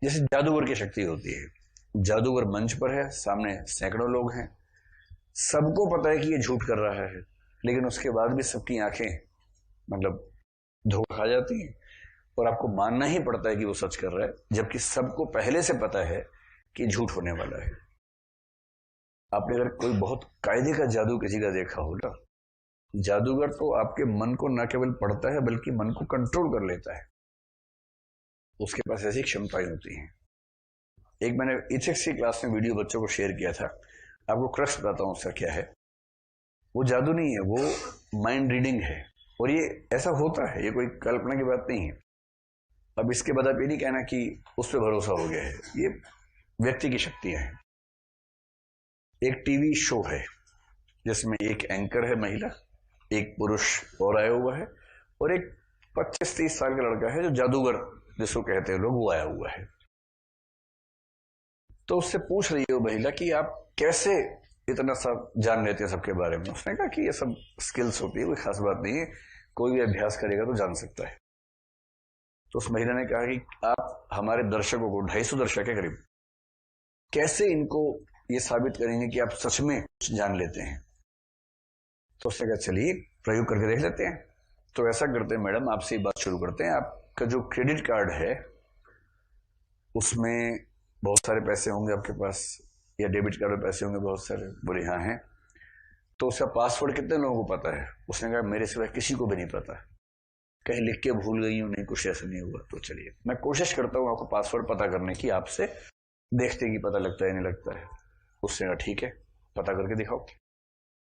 जैसे जादूगर की शक्ति होती है। जादूगर मंच पर है, सामने सैकड़ों लोग हैं, सबको पता है कि ये झूठ कर रहा है, लेकिन उसके बाद भी सबकी आंखें मतलब धोखा खा जाती हैं और आपको मानना ही पड़ता है कि वो सच कर रहा है, जबकि सबको पहले से पता है कि झूठ होने वाला है। आपने अगर कोई बहुत कायदे का जादू किसी का देखा होगा, जादूगर तो आपके मन को न केवल पढ़ता है बल्कि मन को कंट्रोल कर लेता है। उसके पास ऐसी क्षमताएं होती हैं। एक मैंने इथिक्स की क्लास में वीडियो बच्चों को शेयर किया था, आपको क्रक्स बताता हूं उसका क्या है। वो जादू नहीं है, वो माइंड रीडिंग है, और ये ऐसा होता है, ये कोई कल्पना की बात नहीं है। अब इसके बाद आप ये नहीं कहना कि उस पर भरोसा हो गया है, ये व्यक्ति की शक्तियां हैं। एक टीवी शो है जिसमें एक एंकर है महिला, एक पुरुष और आया हुआ है, और एक 25-30 साल का लड़का है जो जादूगर जिसको कहते हैं लोग, वो आया हुआ है। तो उससे पूछ रही है वो महिला कि आप कैसे इतना सब जान लेते हैं सबके बारे में। उसने कहा कि ये सब स्किल्स होती है, कोई खास बात नहीं है, कोई भी अभ्यास करेगा तो जान सकता है। तो उस महिला ने कहा कि आप हमारे दर्शकों को, 250 दर्शक के करीब, कैसे इनको ये साबित करेंगे कि आप सच में जान लेते हैं। तो उसने कहा चलिए प्रयोग करके देख लेते हैं। तो ऐसा करते हैं मैडम, आपसे बात शुरू करते हैं। आपका जो क्रेडिट कार्ड है उसमें बहुत सारे पैसे होंगे आपके पास, या डेबिट कार्ड में पैसे होंगे बहुत सारे। बोले हाँ हैं। तो उसका पासवर्ड कितने लोगों को पता है? उसने कहा मेरे सिवाय किसी को भी नहीं पता, कहीं लिख के भूल गई हूँ, नहीं कुछ ऐसा नहीं हुआ। तो चलिए मैं कोशिश करता हूँ आपको पासवर्ड पता करने की, आपसे देखते कि पता लगता है नहीं लगता है। उसने कहा ठीक है, पता करके दिखाओ।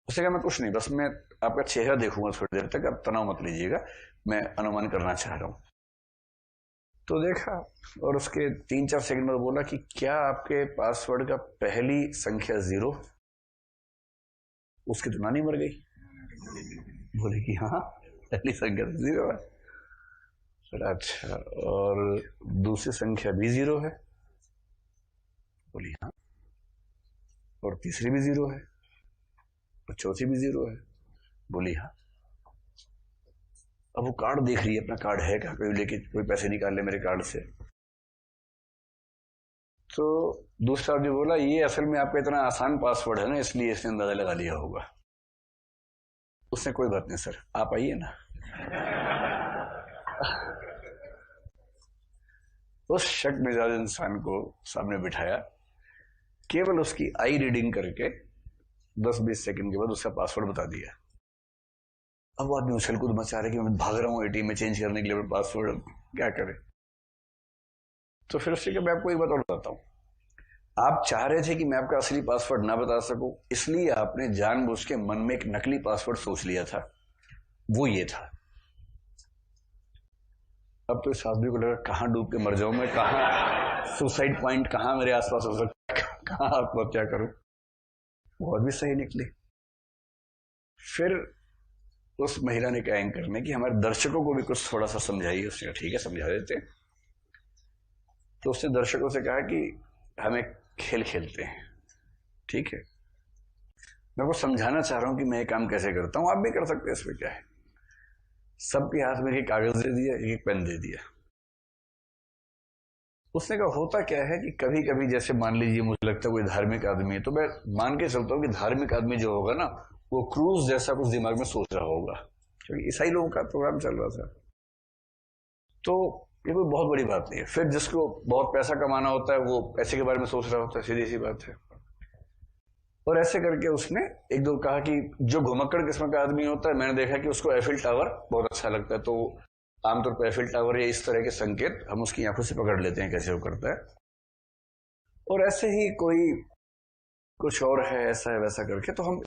उसने कहा मैं कुछ नहीं, बस मैं आपका चेहरा देखूंगा थोड़ी देर तक, आप तनाव मत लीजिएगा, मैं अनुमान करना चाह रहा हूँ। तो देखा और उसके 3-4 सेकंड बाद बोला कि क्या आपके पासवर्ड का पहली संख्या 0? उसकी तो नानी मर गई। बोले कि हाँ, पहली संख्या 0 है। फिर अच्छा, और दूसरी संख्या भी 0 है? बोली हाँ। और तीसरी भी 0 है? और चौथी भी 0 है? बोली हाँ। अब वो कार्ड देख रही है, अपना कार्ड है क्या, कोई लेके कोई पैसे निकाल ले मेरे कार्ड से। तो दूसरा आदमी बोला ये असल में आपका इतना आसान पासवर्ड है ना, इसलिए इसने अंदाजा लगा लिया होगा। उसने कोई बात नहीं सर, आप आइए ना। उस शक मिजाज इंसान को सामने बिठाया, केवल उसकी आई रीडिंग करके 10-20 सेकंड के बाद उसका पासवर्ड बता दिया। अब वो आदमी उछल कूद मचा रहे कि मैं भाग रहा हूँ एटीएम में चेंज करने के लिए पासवर्ड, क्या करे। तो फिर उससे मैं आपको एक बात और बताता हूँ, आप चाह रहे थे कि मैं आपका असली पासवर्ड ना बता सकूं, इसलिए आपने जानबूझ के मन में एक नकली पासवर्ड सोच लिया था, वो ये था। अब तो इस आदमी को लगा कहां डूब के मर जाऊं मैं, कहां सुसाइड पॉइंट कहां मेरे आसपास हो सकता है, कहां आत्महत्या करूं। बहुत भी सही निकली। फिर उस महिला ने कहा एंकर ने कि हमारे दर्शकों को भी कुछ थोड़ा सा समझाइए। उसने कहा ठीक है समझा देते हैं। तो उसने दर्शकों से कहा कि हम एक खेल खेलते हैं, ठीक है, मैं को समझाना चाह रहा हूं कि मैं ये काम कैसे करता हूं, आप भी कर सकते हैं, इसमें क्या है। सबके हाथ में एक कागज दे दिया, एक पेन दे दिया। उसने कहा होता क्या है कि कभी कभी जैसे मान लीजिए मुझे लगता है कोई धार्मिक आदमी है, तो मैं मान के चलता हूं कि धार्मिक आदमी जो होगा ना, वो क्रूज जैसा कुछ दिमाग में सोच रहा होगा, क्योंकि ईसाई लोगों का प्रोग्राम चल रहा था। तो ये कोई बहुत बड़ी बात नहीं है। फिर जिसको बहुत पैसा कमाना होता है वो पैसे के बारे में सोच रहा होता है, सीधी सी बात है। और ऐसे करके उसने एक दो कहा कि जो घुमक्कड़ किस्म का आदमी होता है, मैंने देखा कि उसको एफिल टावर बहुत अच्छा लगता है, तो आमतौर पर एफिल टावर या इस तरह के संकेत हम उसकी आंखों से पकड़ लेते हैं कैसे वो करता है। और ऐसे ही कोई कुछ और है, ऐसा है वैसा करके, तो हम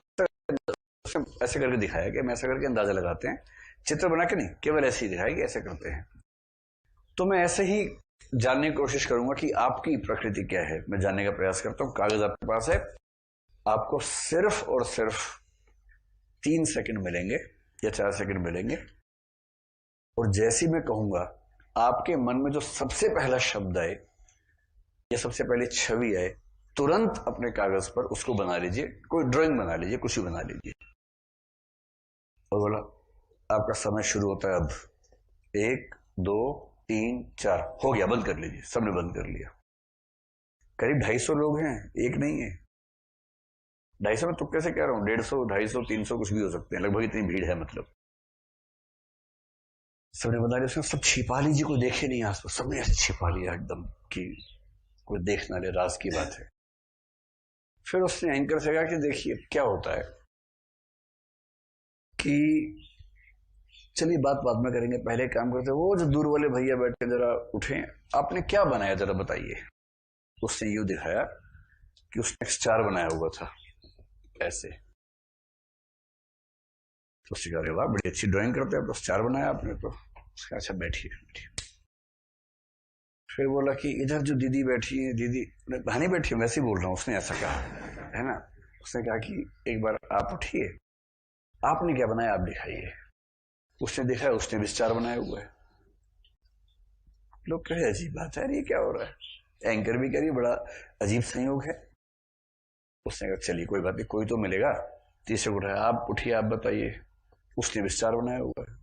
ऐसे करके दिखाया कि हम ऐसा करके अंदाजा लगाते हैं, चित्र बना के नहीं, केवल ऐसे ही दिखाया कि ऐसे करते हैं। तो मैं ऐसे ही जानने की कोशिश करूंगा कि आपकी प्रकृति क्या है, मैं जानने का प्रयास करता हूं। कागज आपके पास है, आपको सिर्फ और सिर्फ 3 सेकंड मिलेंगे या 4 सेकंड मिलेंगे, और जैसी मैं कहूंगा आपके मन में जो सबसे पहला शब्द आए या सबसे पहली छवि आए, तुरंत अपने कागज पर उसको बना लीजिए, कोई ड्राइंग बना लीजिए, कुछ भी बना लीजिए। और बोला आपका समय शुरू होता है अब। 1 2 3 4 हो गया, बंद कर लीजिए। सबने बंद कर लिया। करीब 250 लोग हैं, एक नहीं है। 250 में तुक्के से कह रहा हूँ, 150 250 300 कुछ भी हो सकते हैं, लगभग इतनी भीड़ है। मतलब सबने बता दिया, सब छिपा लीजिए, कोई देखे नहीं आसपास। सबने ऐसे छिपा लिया एकदम कि कोई देख ना ले, राज की बात है। फिर उसने एंकर से कहा कि देखिए क्या होता है कि चलिए बात बाद में करेंगे, पहले काम करते। वो जो दूर वाले भैया बैठे, जरा उठे, आपने क्या बनाया जरा बताइए। उसने यूं दिखाया कि उसने स्टार बनाया हुआ था ऐसे। तो उसने कहा, वाह बड़ी अच्छी ड्राइंग करते हैं, तो स्टार बनाया आपने तो। उसका अच्छा बैठिए बैठिए। फिर बोला कि इधर जो दीदी बैठी है, दीदी कहानी बैठी है, वैसे ही बोल रहा हूँ, उसने ऐसा कहा है ना। उसने कहा कि एक बार आप उठिए, आपने क्या बनाया आप दिखाइए। उसने देखा, उसने भी स्टार बनाया हुआ है। लोग कहे अजीब बात है, ये क्या हो रहा है। एंकर भी करिए, बड़ा अजीब संयोग है। उसने कहा चलिए कोई बात नहीं, कोई तो मिलेगा। तीसरे को उठाया, आप उठिए आप बताइए। उसने भी स्टार बनाया हुआ है।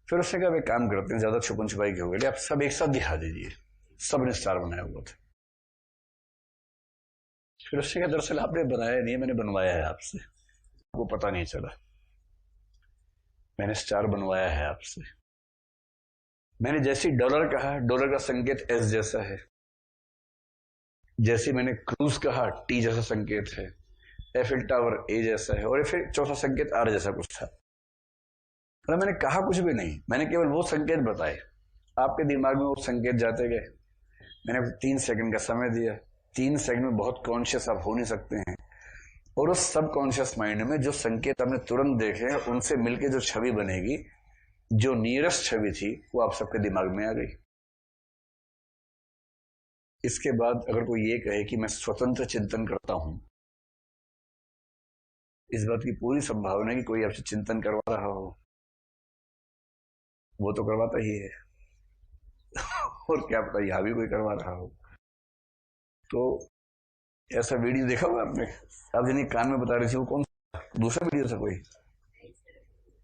फिर उसने कहा एक काम करते हैं, ज्यादा छुपन छुपाई की हो गई, आप सब एक साथ दिखा दीजिए। सबने स्टार बनाया हुआ था। फिर उसने कहा दरअसल आपने बनाया नहीं, मैंने बनवाया है आपसे, वो पता नहीं चला। मैंने स्टार बनवाया है आपसे। मैंने जैसे डॉलर कहा, डॉलर का संकेत एस जैसा है। जैसे मैंने क्रूज कहा, टी जैसा संकेत है। एफिल टावर ए जैसा है, और फिर चौथा संकेत आर जैसा कुछ था। मतलब मैंने कहा कुछ भी नहीं, मैंने केवल वो संकेत बताए। आपके दिमाग में वो संकेत जाते गए। मैंने 3 सेकंड का समय दिया। 3 सेकंड में बहुत कॉन्शियस आप हो नहीं सकते हैं। और उस सब कॉन्शियस माइंड में जो संकेत आपने तुरंत देखे हैं, उनसे मिलकर जो छवि बनेगी, जो नियरेस्ट छवि थी, वो आप सबके दिमाग में आ गई। इसके बाद अगर कोई ये कहे कि मैं स्वतंत्र चिंतन करता हूं, इस बात की पूरी संभावना है कि कोई आपसे चिंतन करवा रहा हो। वो तो करवाता ही है। और क्या पता यहाँ भी कोई करवा रहा हो। तो ऐसा वीडियो देखा हुआ आपने? आप जिन्हें कान में बता रही थी, वो कौन दूसरा वीडियो था कोई?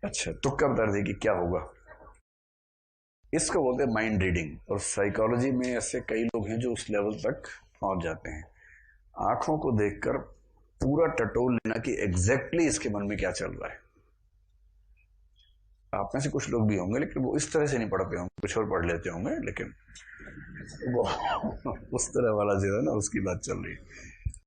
अच्छा, तुक्का बता रही थी कि क्या होगा। इसको बोलते हैं माइंड रीडिंग। और साइकोलॉजी में ऐसे कई लोग हैं जो उस लेवल तक पहुंच जाते हैं, आंखों को देखकर पूरा टटोल लेना कि एग्जैक्टली इसके मन में क्या चल रहा है। आप में से कुछ लोग भी होंगे, लेकिन वो इस तरह से नहीं पढ़ते होंगे, कुछ और पढ़ लेते होंगे, लेकिन वो उस तरह वाला जो है ना, उसकी बात चल रही है।